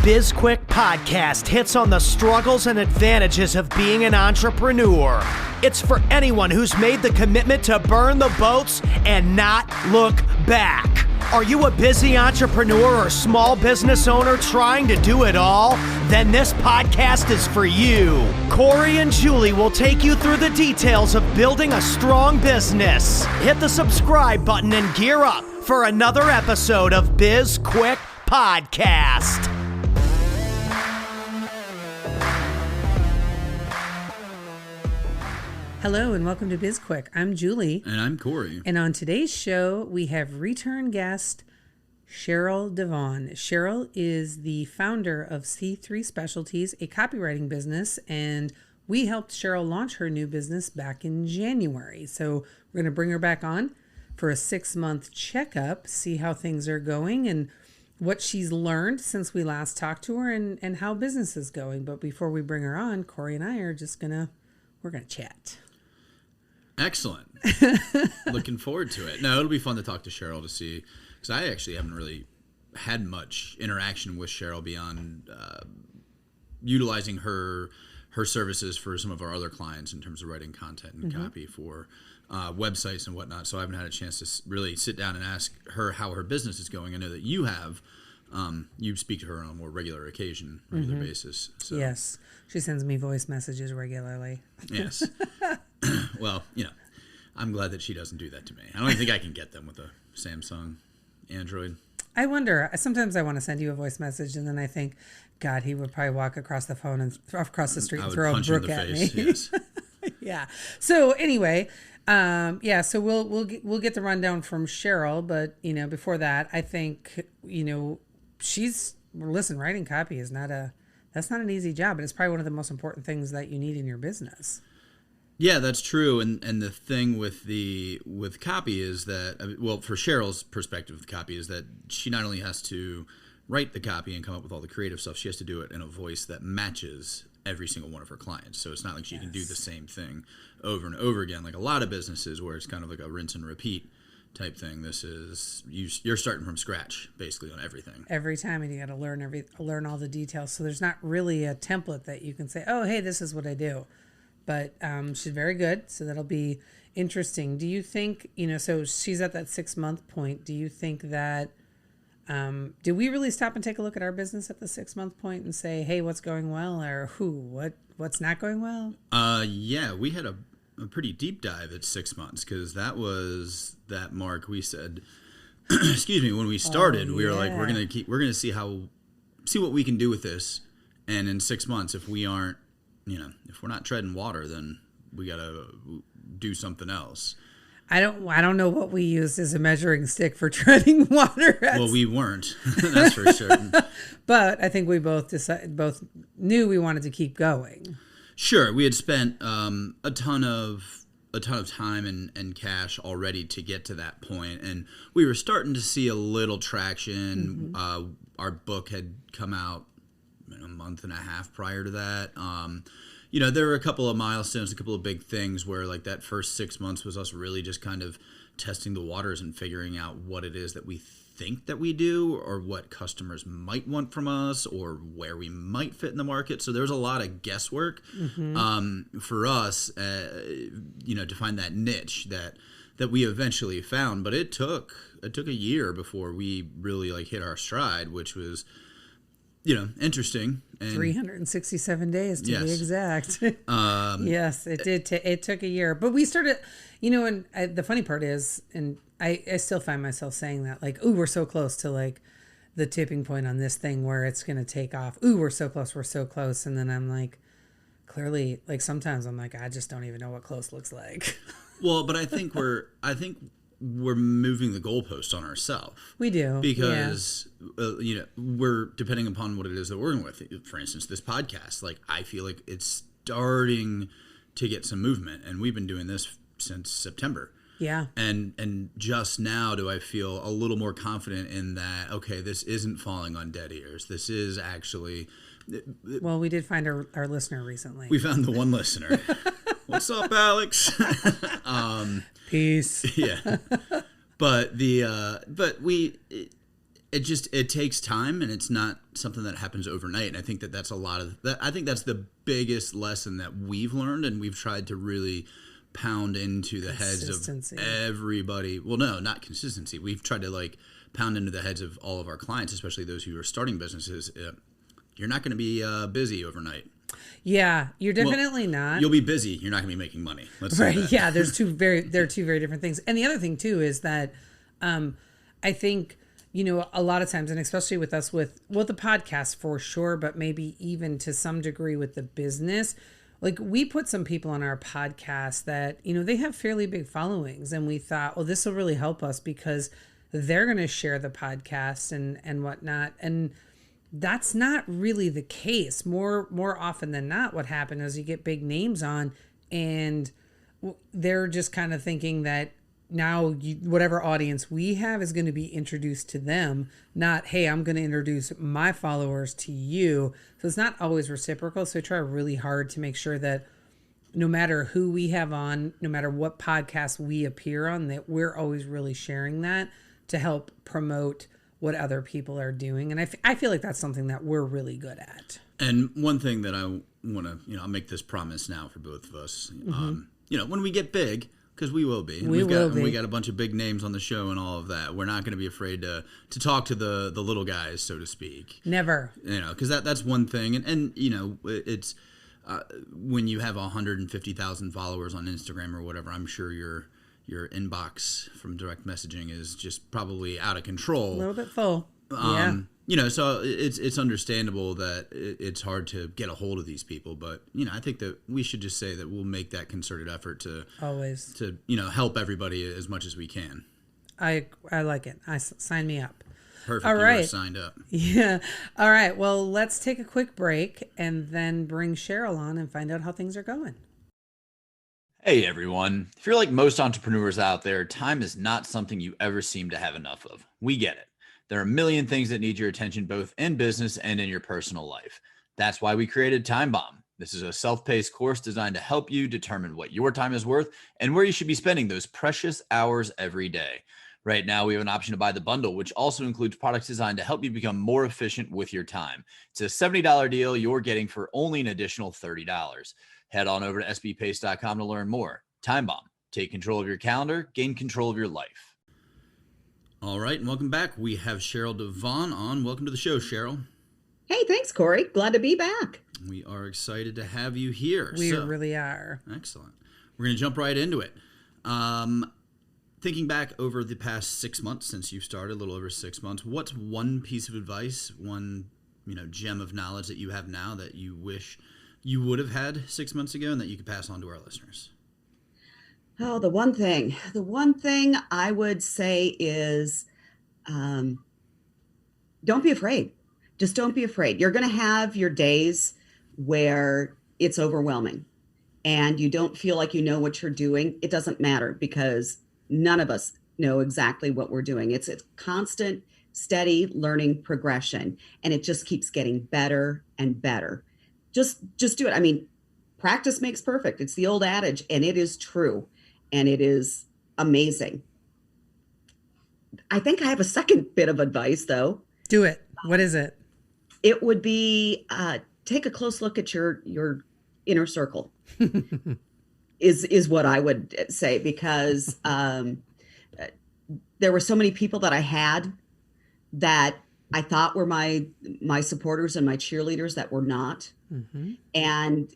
BizQuik podcast hits on the struggles and advantages of being an entrepreneur. It's for anyone who's made the commitment to burn the boats and not look back. Are you a busy entrepreneur or small business owner trying to do it all? Then this podcast is for you. Corey and Julie will take you through the details of building a strong business. Hit the subscribe button and gear up for another episode of BizQuik Podcast. Hello and welcome to BizQuik. I'm Julie. And I'm Corey. And on today's show, we have return guest Sheral DeVaughn. Sheral is the founder of C3 Specialties, a copywriting business, and we helped Sheral launch her new business back in January. So we're going to bring her back on for a 6-month checkup, see how things are going and what she's learned since we last talked to her and how business is going. But before we bring her on, Corey and I are just we're going to chat. Excellent. Looking forward to it. No, it'll be fun to talk to Sheral to see, because I actually haven't really had much interaction with Sheral beyond utilizing her services for some of our other clients in terms of writing content and copy for websites and whatnot. So I haven't had a chance to really sit down and ask her how her business is going. I know that you have. You speak to her on a more regular basis. So. Yes. She sends me voice messages regularly. Yes. Well, I'm glad that she doesn't do that to me. I don't even think I can get them with a Samsung Android. I wonder. Sometimes I want to send you a voice message, and then I think, God, he would probably walk across the phone and across the street and throw a brook at me. Yes. Yeah. So anyway, so we'll get the rundown from Sheral, but before that, I think writing copy is that's not an easy job, but it's probably one of the most important things that you need in your business. Yeah, that's true. And the thing with copy is that, for Sheral's perspective with copy is that she not only has to write the copy and come up with all the creative stuff, she has to do it in a voice that matches every single one of her clients. So it's not like she can do the same thing over and over again, like a lot of businesses where it's kind of like a rinse and repeat type thing. This is you're starting from scratch basically on everything every time, and you got to learn all the details. So there's not really a template that you can say, oh, hey, this is what I do. But she's very good, so that'll be interesting. Do you think, so she's at that 6-month point. Do you think that, do we really stop and take a look at our business at the 6-month point and say, hey, what's going well, or what's not going well? Yeah, we had a pretty deep dive at 6 months, because that was that mark we said, excuse me, when we started, we were like, we're going to see what we can do with this. And in 6 months, if we aren't, if we're not treading water, then we got to do something else. I don't know what we used as a measuring stick for treading water. Well, we weren't. That's for certain. But I think we both knew we wanted to keep going. Sure, we had spent a ton of time and cash already to get to that point, and we were starting to see a little traction. Our book had come out a month and a half prior to that. There were a couple of milestones, a couple of big things where like that first 6 months was us really just kind of testing the waters and figuring out what it is that we think that we do, or what customers might want from us, or where we might fit in the market. So there was a lot of guesswork for us, to find that niche that we eventually found. But it took a year before we really hit our stride, which was interesting. And 367 days to be exact. Yes, it did. It took a year, but we started, and the funny part is, and I still find myself saying that, we're so close to the tipping point on this thing where it's going to take off. We're so close. And then I'm like, clearly, sometimes I'm like, I just don't even know what close looks like. Well, but I think we're moving the goalpost on ourselves. We do. Because, we're depending upon what it is that we're working with. For instance, this podcast, I feel like it's starting to get some movement, and we've been doing this since September. Yeah. And just now do I feel a little more confident in that, okay, this isn't falling on dead ears. This is actually... Well, we did find our listener recently. We found the one listener. What's up, Alex? Peace. Yeah. But it takes time, and it's not something that happens overnight. And I think that's a lot of that. I think that's the biggest lesson that we've learned, and we've tried to really pound into the heads of everybody. Well, no, not consistency. We've tried to pound into the heads of all of our clients, especially those who are starting businesses. You're not going to be busy overnight. Yeah, you're definitely not. You'll be busy. You're not going to be making money. Let's say right. that. Yeah, there are two very different things. And the other thing too is that I think, a lot of times, and especially with us with the podcast for sure, but maybe even to some degree with the business, we put some people on our podcast that, they have fairly big followings, and we thought, well, this will really help us because they're going to share the podcast and whatnot. And that's not really the case. More often than not, what happened is you get big names on, and they're just kind of thinking that now whatever audience we have is going to be introduced to them, not, hey, I'm going to introduce my followers to you. So it's not always reciprocal. So I try really hard to make sure that no matter who we have on, no matter what podcast we appear on, that we're always really sharing that to help promote what other people are doing. And I feel like that's something that we're really good at. And one thing that I want to, I'll make this promise now for both of us. When we get big, because we will be. We got a bunch of big names on the show and all of that. We're not going to be afraid to talk to the little guys, so to speak. Never. Because that's one thing. And it's when you have 150,000 followers on Instagram or whatever, I'm sure your inbox from direct messaging is just probably out of control. A little bit full. Yeah. So it's understandable that it's hard to get a hold of these people, but I think that we should just say that we'll make that concerted effort to help everybody as much as we can. I like it. Sign me up. Perfect. All right. You are signed up. Yeah. All right. Well, let's take a quick break and then bring Sheral on and find out how things are going. Hey everyone. If you're like most entrepreneurs out there, time is not something you ever seem to have enough of. We get it. There are a million things that need your attention both in business and in your personal life. That's why we created Timebomb. This is a self-paced course designed to help you determine what your time is worth and where you should be spending those precious hours every day. Right now, we have an option to buy the bundle, which also includes products designed to help you become more efficient with your time. It's a $70 deal you're getting for only an additional $30. Head on over to sbpace.com to learn more. Timebomb. Take control of your calendar, gain control of your life. All right, and welcome back. We have Sheral DeVaughn on. Welcome to the show, Sheral. Hey, thanks, Corey. Glad to be back. We are excited to have you here. We really are. Excellent. We're going to jump right into it. Thinking back over the past 6 months since you started, a little over 6 months, what's one piece of advice, one gem of knowledge that you have now that you wish you would have had 6 months ago and that you could pass on to our listeners? Oh, the one thing I would say is don't be afraid. Just don't be afraid. You're going to have your days where it's overwhelming and you don't feel like you know what you're doing. It doesn't matter because none of us know exactly what we're doing. It's a constant, steady learning progression, and it just keeps getting better and better. Just do it. I mean, practice makes perfect. It's the old adage, and it is true. And it is amazing. I think I have a second bit of advice, though. Do it. What is it? It would be take a close look at your inner circle. is what I would say, because there were so many people that I had that I thought were my supporters and my cheerleaders that were not, and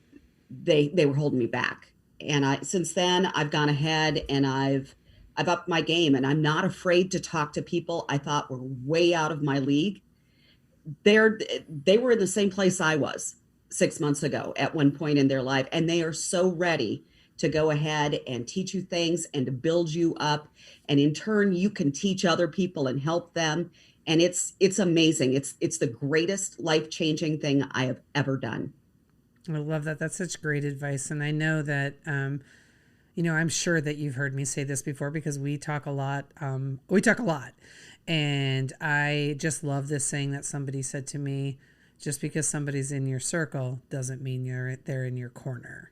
they were holding me back. And since then I've gone ahead and I've upped my game, and I'm not afraid to talk to people I thought were way out of my league. They were in the same place I was 6 months ago at one point in their life, and they are so ready to go ahead and teach you things and to build you up. And in turn, you can teach other people and help them. And it's amazing. It's the greatest life-changing thing I have ever done. I love that. That's such great advice. And I know that, I'm sure that you've heard me say this before because we talk a lot. And I just love this saying that somebody said to me, just because somebody's in your circle doesn't mean they're in your corner.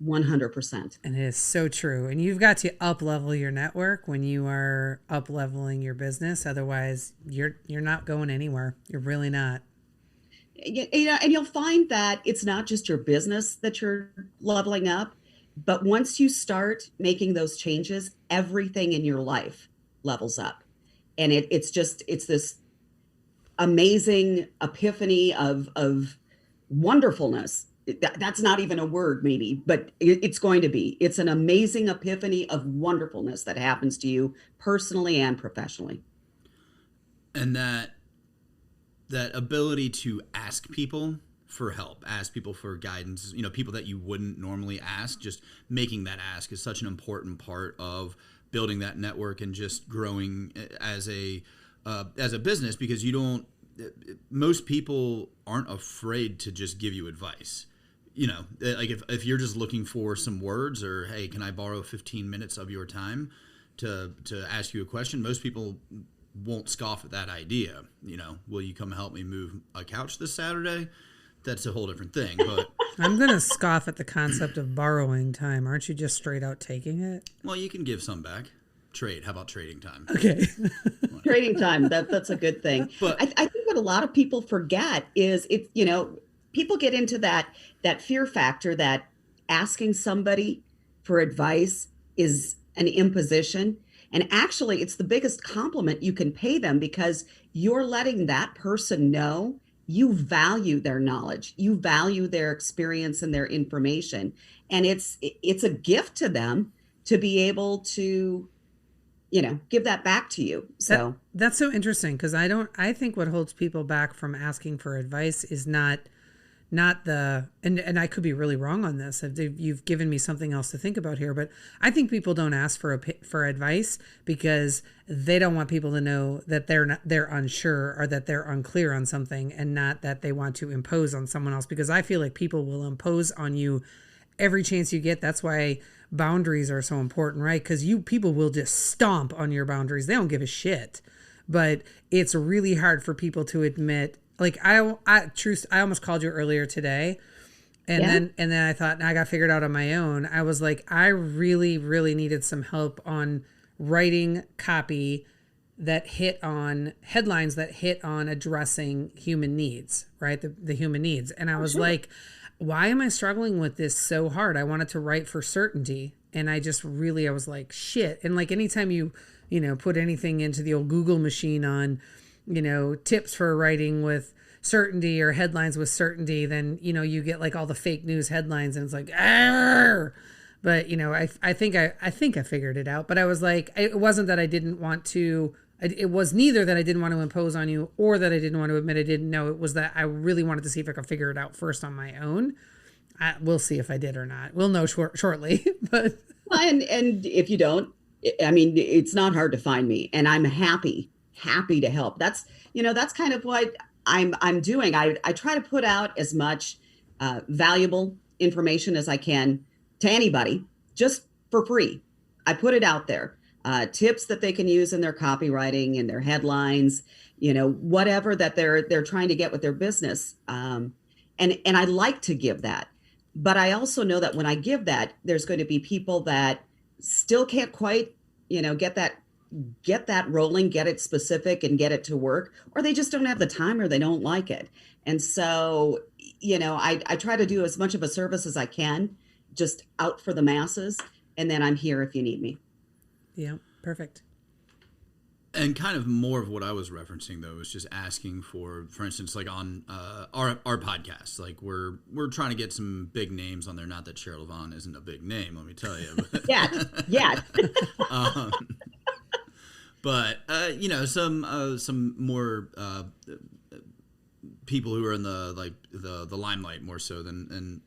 100%. And it is so true. And you've got to up level your network when you are up leveling your business. Otherwise, you're not going anywhere. You're really not. And you'll find that it's not just your business that you're leveling up, but once you start making those changes, everything in your life levels up. And it's this amazing epiphany of wonderfulness. That's not even a word, maybe, but it's going to be. It's an amazing epiphany of wonderfulness that happens to you personally and professionally. And that ability to ask people for help, ask people for guidance, people that you wouldn't normally ask, just making that ask is such an important part of building that network and just growing as a business, because most people aren't afraid to just give you advice. Like if you're just looking for some words, or, hey, can I borrow 15 minutes of your time to ask you a question? Most people won't scoff at that idea. Will you come help me move a couch this Saturday? That's a whole different thing. But I'm going to scoff at the concept of borrowing time. Aren't you just straight out taking it? Well, you can give some back. How about trading time? Okay. Trading time. That's a good thing. But I think what a lot of people forget is people get into that fear factor that asking somebody for advice is an imposition. And actually, it's the biggest compliment you can pay them, because you're letting that person know you value their knowledge, you value their experience and their information. And it's a gift to them to be able to, give that back to you. So that's so interesting, because I think what holds people back from asking for advice is not the, and I could be really wrong on this. You've given me something else to think about here, but I think people don't ask for advice because they don't want people to know that they're unsure or that they're unclear on something, and not that they want to impose on someone else, because I feel like people will impose on you every chance you get. That's why boundaries are so important, right? Because people will just stomp on your boundaries. They don't give a shit. But it's really hard for people to admit. Like I almost called you earlier today, and then I thought, I got figured out on my own. I was like, I really, really needed some help on writing copy that hit on headlines that hit on addressing human needs, right? The human needs. And I was like, why am I struggling with this so hard? I wanted to write for certainty. And I was like, shit. And like, anytime you put anything into the old Google machine on, tips for writing with certainty or headlines with certainty, then, you get like all the fake news headlines, and it's like, arr! But, I think I figured it out. But I was like, it wasn't that I didn't want to, it was neither that I didn't want to impose on you or that I didn't want to admit I didn't know. It was that I really wanted to see if I could figure it out first on my own. We'll see if I did or not. We'll know shortly. But and if you don't, I mean, it's not hard to find me, and I'm happy to help. That's kind of what I'm doing. I try to put out as much valuable information as I can to anybody, just for free. I put it out there. Tips that they can use in their copywriting, in their headlines, whatever that they're trying to get with their business. And I like to give that. But I also know that when I give that, there's going to be people that still can't quite, get that rolling, get it specific and get it to work, or they just don't have the time, or they don't like it. And so, I try to do as much of a service as I can, just out for the masses. And then I'm here if you need me. Yeah, perfect. And kind of more of what I was referencing, though, is just asking for instance, like on our podcast, like we're trying to get some big names on there. Not that Sheral DeVaughn isn't a big name, let me tell you. Yeah. But some more people who are in the limelight more so than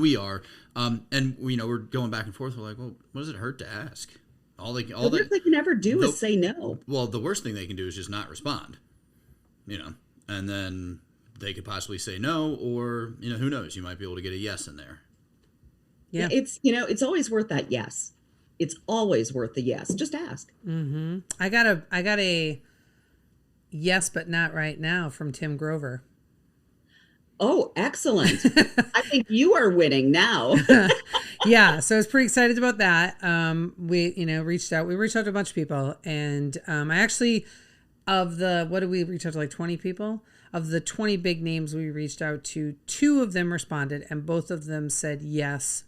we are, and we're going back and forth. We're like, well, what does it hurt to ask? The worst they can ever do is say no. Well, the worst thing they can do is just not respond, and then they could possibly say no, or, who knows, you might be able to get a yes in there. Yeah. It's always worth that yes. It's always worth the yes. Just ask. Mm-hmm. I got a yes, but not right now from Tim Oh, excellent. I think you are winning now. Yeah, so I was pretty excited about that. We, reached out. We reached out to a bunch of people, and I actually, of the what did we reach out to, like 20 people? Of the 20 big names we reached out to, 2 of them responded, and both of them said yes,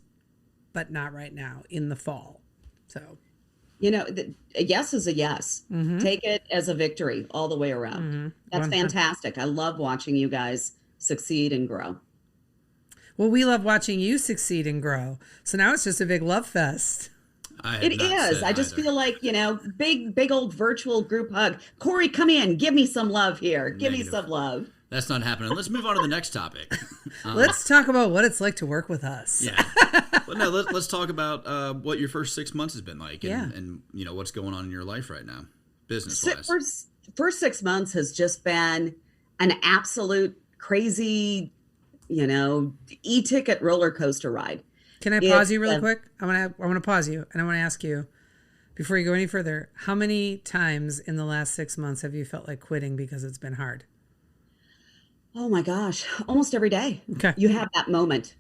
but not right now, in the fall. So, A yes is a yes. Take it as a victory all the way around. That's fantastic. I love watching you guys succeed and grow. Well, we love watching you succeed and grow. So now it's just a big love fest. It is. I just feel like, big old virtual group hug. Corey, come in. Give me some love here. Give me some love. That's not happening. Let's move on to the next topic. Let's talk about what it's like to work with us. Yeah. Well, no, let's talk about what your first 6 months has been like and what's going on in your life right now, business-wise. First 6 months has just been an absolute crazy, e-ticket roller coaster ride. Can I pause you really quick? I want to pause you, and I want to ask you, before you go any further, how many times in the last 6 months have you felt like quitting because it's been hard? Oh my gosh, almost every day. Okay. You have that moment.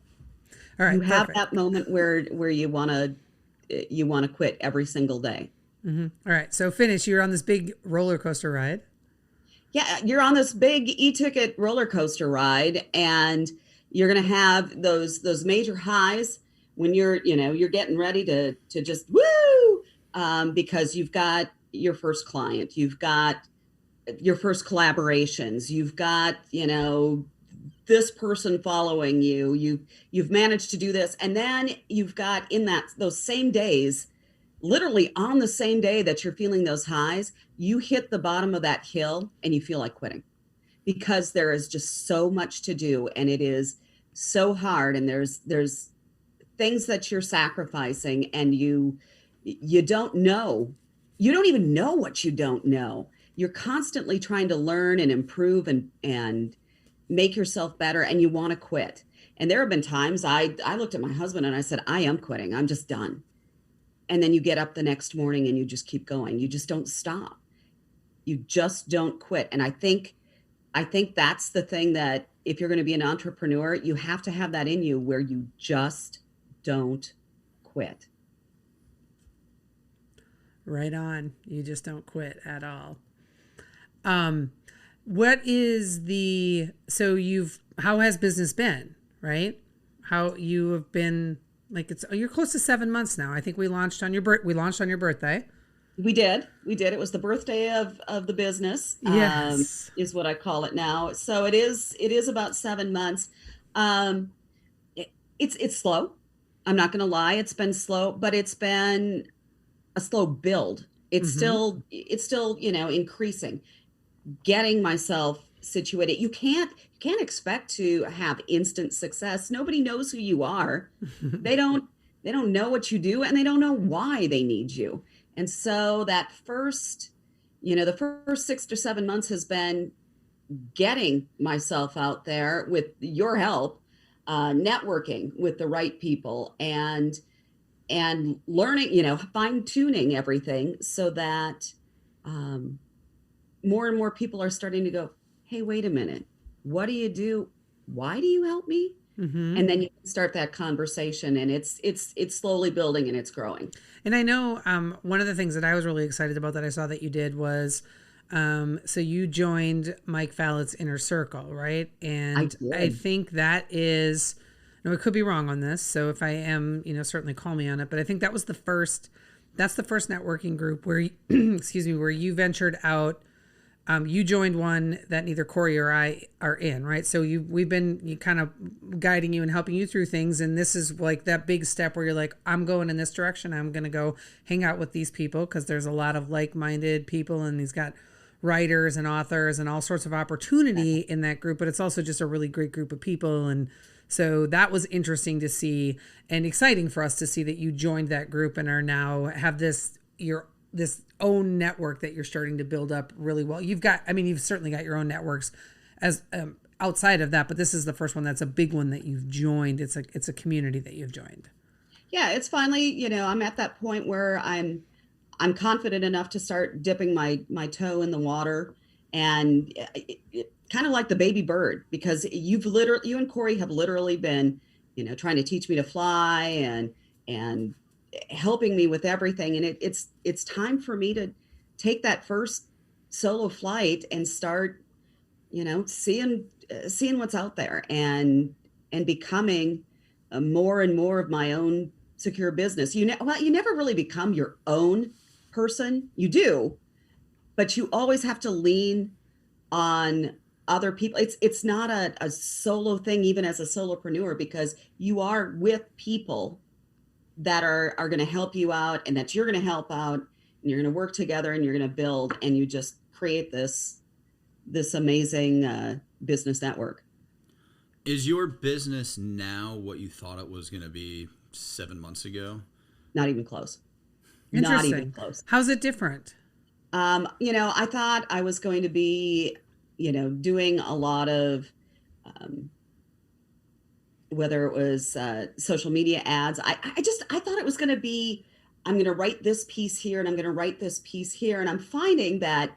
All right. You have that moment where you want to quit every single day. All right. So finish. You're on this big roller coaster ride. Yeah, you're on this big e-ticket roller coaster ride, and you're going to have those major highs when you're getting ready to just woo, because you've got your first client, you've got your first collaborations, you've got this person following you, you've managed to do this, and then you've got in those same days, literally on the same day that you're feeling those highs, you hit the bottom of that hill and you feel like quitting, because there is just so much to do, and it is so hard, and there's things that you're sacrificing, and you don't even know what you don't know. You're constantly trying to learn and improve and make yourself better, and you want to quit. And there have been times I looked at my husband and I said, I am quitting. I'm just done. And then you get up the next morning and you just keep going. You just don't stop. You just don't quit. And I think that's the thing, that if you're going to be an entrepreneur, you have to have that in you, where you just don't quit. Right on. You just don't quit at all. How has business been, right? How you have been, like, you're close to 7 months now. I think we launched on your birthday. We did. It was the birthday of the business. Yes. Is what I call it now. So it is about 7 months. It's slow. I'm not going to lie. It's been slow, but it's been a slow build. It's still increasing, getting myself situated. You can't expect to have instant success. Nobody knows who you are. They don't know what you do, and they don't know why they need you. And so that the first 6 to 7 months has been getting myself out there with your help, networking with the right people, and learning, fine tuning everything, so that more and more people are starting to go, hey, wait a minute, what do you do? Why do you help me? And then you can start that conversation, and it's slowly building and it's growing. And I know one of the things that I was really excited about that I saw that you did was, so you joined Mike Fallett's Inner Circle, right? And I think that is, no, I could be wrong on this. So if I am, certainly call me on it. But I think that's the first networking group where, where you ventured out. You joined one that neither Corey or I are in, right? So we've been kind of guiding you and helping you through things. And this is like that big step where you're like, I'm going in this direction. I'm going to go hang out with these people, because there's a lot of like-minded people, and he's got writers and authors and all sorts of opportunity in that group. But it's also just a really great group of people. And so that was interesting to see, and exciting for us to see that you joined that group and are now have this own network that you're starting to build up really well. You've certainly got your own networks as outside of that, but this is the first one that's a big one that you've joined. It's a community that you've joined. Yeah, it's finally, I'm at that point where I'm confident enough to start dipping my toe in the water, and kind of like the baby bird, because you and Corey have literally been, trying to teach me to fly, and and helping me with everything. And it's time for me to take that first solo flight and start, seeing what's out there, and becoming more and more of my own secure business. You never really become your own person. You do, but you always have to lean on other people. It's not a solo thing, even as a solopreneur, because you are with people that are going to help you out, and that you're going to help out, and you're going to work together, and you're going to build, and you just create this amazing business network. Is your business now what you thought it was going to be 7 months ago? Not even close. Interesting. Not even close. How's it different? I thought I was going to be, doing a lot of, whether it was social media ads. I thought it was going to be, I'm going to write this piece here, and I'm going to write this piece here. And I'm finding that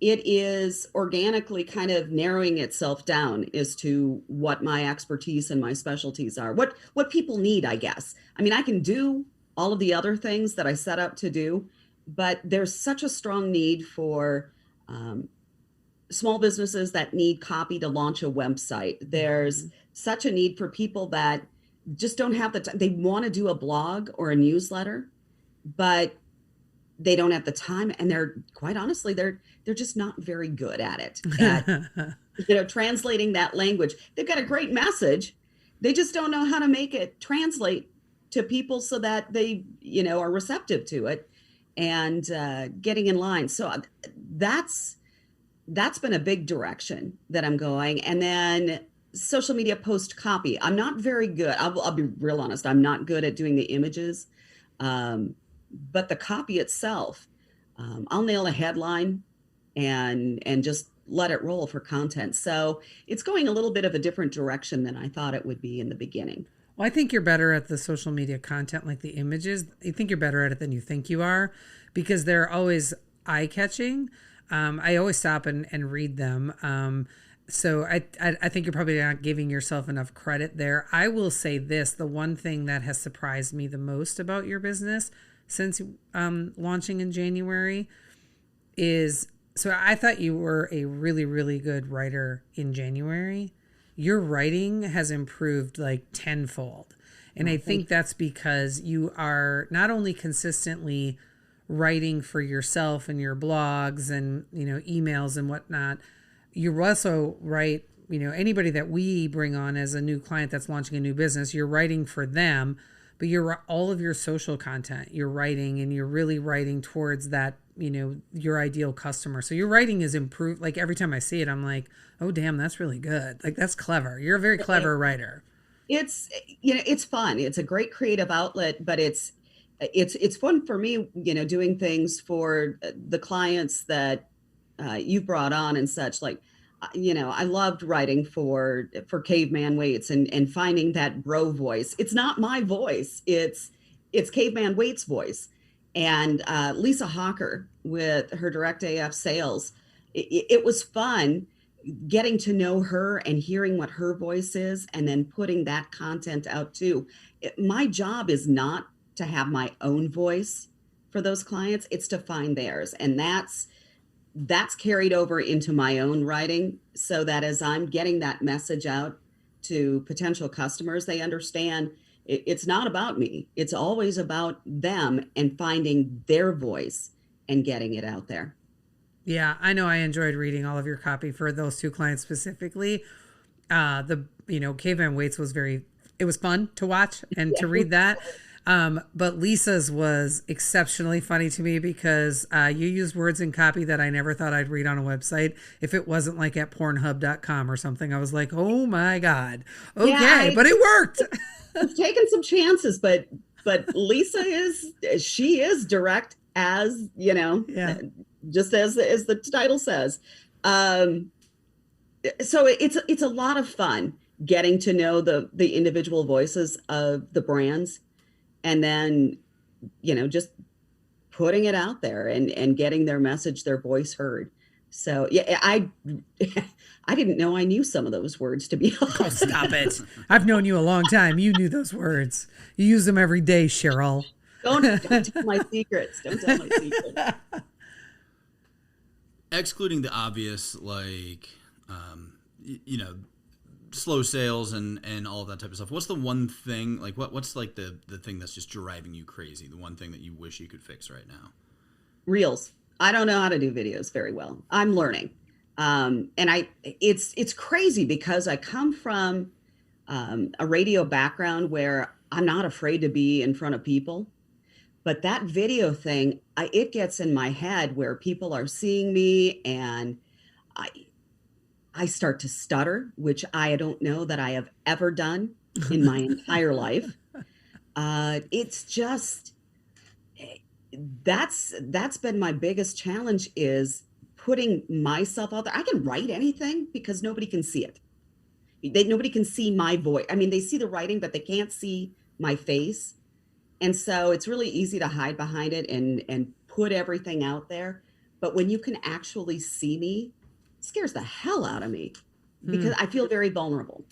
it is organically kind of narrowing itself down as to what my expertise and my specialties are, what people need, I guess. I mean, I can do all of the other things that I set up to do, but there's such a strong need for small businesses that need copy to launch a website. There's such a need for people that just don't have the time. They want to do a blog or a newsletter, but they don't have the time, and they're, quite honestly, they're just not very good at it, at translating that language. They've got a great message, they just don't know how to make it translate to people so that they are receptive to it and getting in line. So that's been a big direction that I'm going. And then social media post copy, I'm not very good. I'll be real honest, I'm not good at doing the images. But the copy itself, I'll nail a headline and just let it roll for content. So it's going a little bit of a different direction than I thought it would be in the beginning. Well, I think you're better at the social media content, like the images. I think you're better at it than you think you are, because they're always eye-catching. I always stop and read them. So I think you're probably not giving yourself enough credit there. I will say this, the one thing that has surprised me the most about your business since launching in January is, so I thought you were a really, really good writer in January. Your writing has improved like tenfold. And I think that's because you are not only consistently writing for yourself and your blogs and, emails and whatnot, you also write, anybody that we bring on as a new client that's launching a new business, you're writing for them. But all of your social content, you're writing, and you're really writing towards that, your ideal customer. So your writing is improved. Like every time I see it, I'm like, oh, damn, that's really good. Like, that's clever. You're a very clever writer. It's, it's fun. It's a great creative outlet, but it's fun for me, doing things for the clients that you've brought on and such. Like, I loved writing for Caveman Waits and finding that bro voice. It's not my voice. It's Caveman Waits' voice. And Lisa Hawker with her Direct AF sales. It was fun getting to know her and hearing what her voice is, and then putting that content out too. My job is not to have my own voice for those clients. It's to find theirs. And that's carried over into my own writing, so that as I'm getting that message out to potential customers, they understand it's not about me. It's always about them and finding their voice and getting it out there. Yeah, I know. I enjoyed reading all of your copy for those two clients specifically. Caveman Waits it was fun to watch and to read that. But Lisa's was exceptionally funny to me because you used words in copy that I never thought I'd read on a website. If it wasn't like at pornhub.com or something, I was like, oh my God. Okay, yeah, but it worked. I've taken some chances, but Lisa is direct as, just as the title says. So it's a lot of fun getting to know the individual voices of the brands, and then, just putting it out there and getting their message, their voice heard. So yeah, I didn't know I knew some of those words, to be honest. Oh, stop it. I've known you a long time. You knew those words. You use them every day, Sheral. Don't tell my secrets. Don't tell my secrets. Excluding the obvious, like, you know, slow sales and all of that type of stuff. What's the one thing, like, what's like the thing that's just driving you crazy? The one thing that you wish you could fix right now? Reels. I don't know how to do videos very well. I'm learning. And it's crazy because I come from a radio background where I'm not afraid to be in front of people. But that video thing, it gets in my head where people are seeing me and I start to stutter, which I don't know that I have ever done in my entire life. It's just, that's been my biggest challenge, is putting myself out there. I can write anything because nobody can see it. Nobody can see my voice. I mean, they see the writing, but they can't see my face. And so it's really easy to hide behind it and put everything out there. But when you can actually see me, it scares the hell out of me because I feel very vulnerable.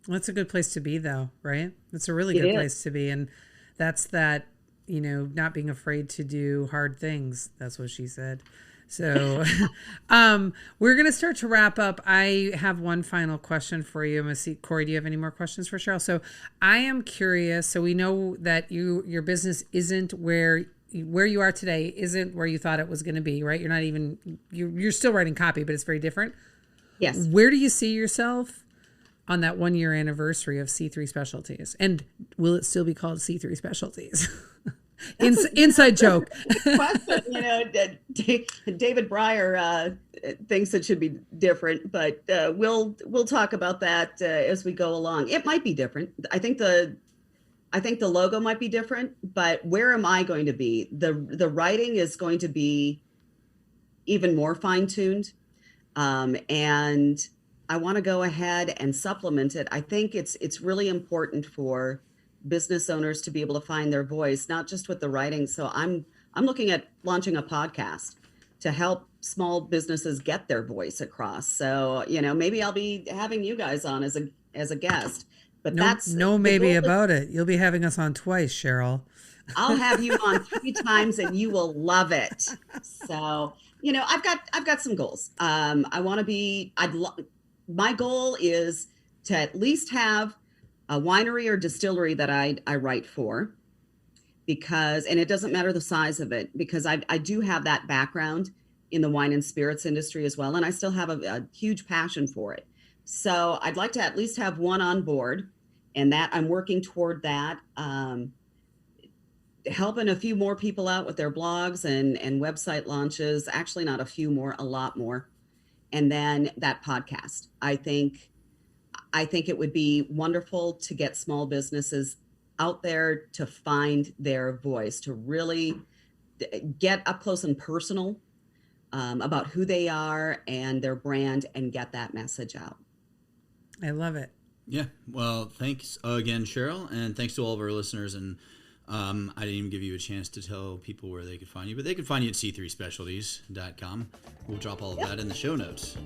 Well, that's a good place to be, though, right? It's a really good place to be. And that's that, you know, not being afraid to do hard things. That's what she said. So we're going to start to wrap up. I have one final question for you. I'm going to see, Corey, do you have any more questions for Sheral? So I am curious. So we know that your business isn't where you are today, isn't where you thought it was going to be, right? You're not even, you're still writing copy, but it's very different. Yes. Where do you see yourself on that 1 year anniversary of C3 Specialties? And will it still be called C3 Specialties? Inside joke. Question. You know, David Breyer thinks it should be different, but we'll talk about that as we go along. It might be different. I think the logo might be different, but where am I going to be? The writing is going to be even more fine-tuned, and I want to go ahead and supplement it. I think it's really important for business owners to be able to find their voice, not just with the writing. So I'm looking at launching a podcast to help small businesses get their voice across. So, you know, maybe I'll be having you guys on as a guest. But maybe about it. You'll be having us on twice, Sheral. I'll have you on 3 times and you will love it. So, you know, I've got some goals. I want to be, my goal is to at least have a winery or distillery that I write for, because, and it doesn't matter the size of it, because I do have that background in the wine and spirits industry as well. And I still have a huge passion for it. So I'd like to at least have one on board, and that I'm working toward that, helping a few more people out with their blogs and website launches. Actually, not a few more, a lot more. And then that podcast. I think it would be wonderful to get small businesses out there to find their voice, to really get up close and personal about who they are and their brand, and get that message out. I love it. Yeah. Well, thanks again, Sheral, and thanks to all of our listeners. And I didn't even give you a chance to tell people where they could find you, but they could find you at c3specialties.com. We'll drop all of that in the show notes.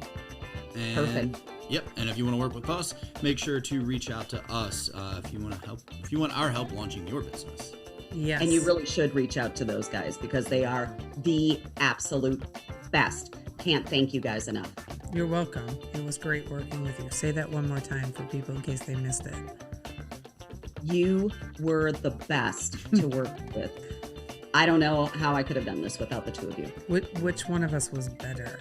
And, perfect. Yep. And if you want to work with us, make sure to reach out to us if you want to help. If you want our help launching your business. Yes. And you really should reach out to those guys, because they are the absolute best. Can't thank you guys enough. You're welcome. It was great working with you. Say that one more time for people in case they missed it. You were the best to work with. I don't know how I could have done this without the two of you. Which one of us was better?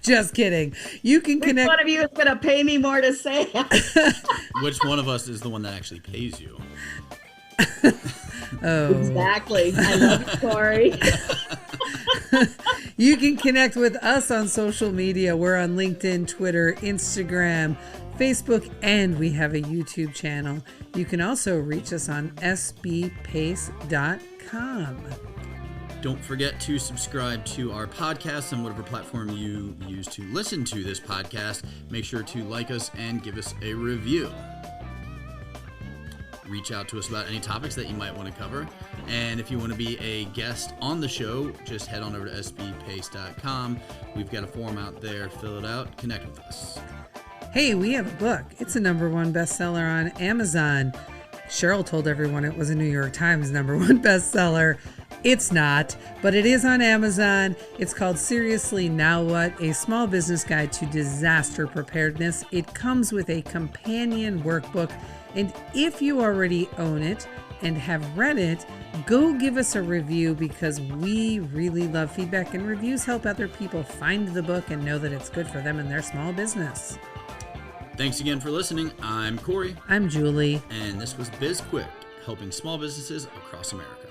Just kidding. You can connect. Which one of you is going to pay me more to say it? Which one of us is the one that actually pays you? Oh, exactly. I love you, Corey. You can connect with us on social media. We're on LinkedIn, Twitter, Instagram, Facebook, and we have a YouTube channel. You can also reach us on sbpace.com. Don't forget to subscribe to our podcast on whatever platform you use to listen to this podcast. Make sure to like us and give us a review. reach out to us about any topics that you might want to cover. And if you want to be a guest on the show, just head on over to sbpace.com. We've got a form out there. Fill it out. Connect with us. Hey, we have a book. It's a #1 bestseller on Amazon. Sheral told everyone it was a New York Times #1 bestseller. It's not, but it is on Amazon. It's called Seriously Now What? A Small Business Guide to Disaster Preparedness. It comes with a companion workbook. And if you already own it and have read it, go give us a review because we really love feedback, and reviews help other people find the book and know that it's good for them and their small business. Thanks again for listening. I'm Corey. I'm Julie. And this was BizQuik, helping small businesses across America.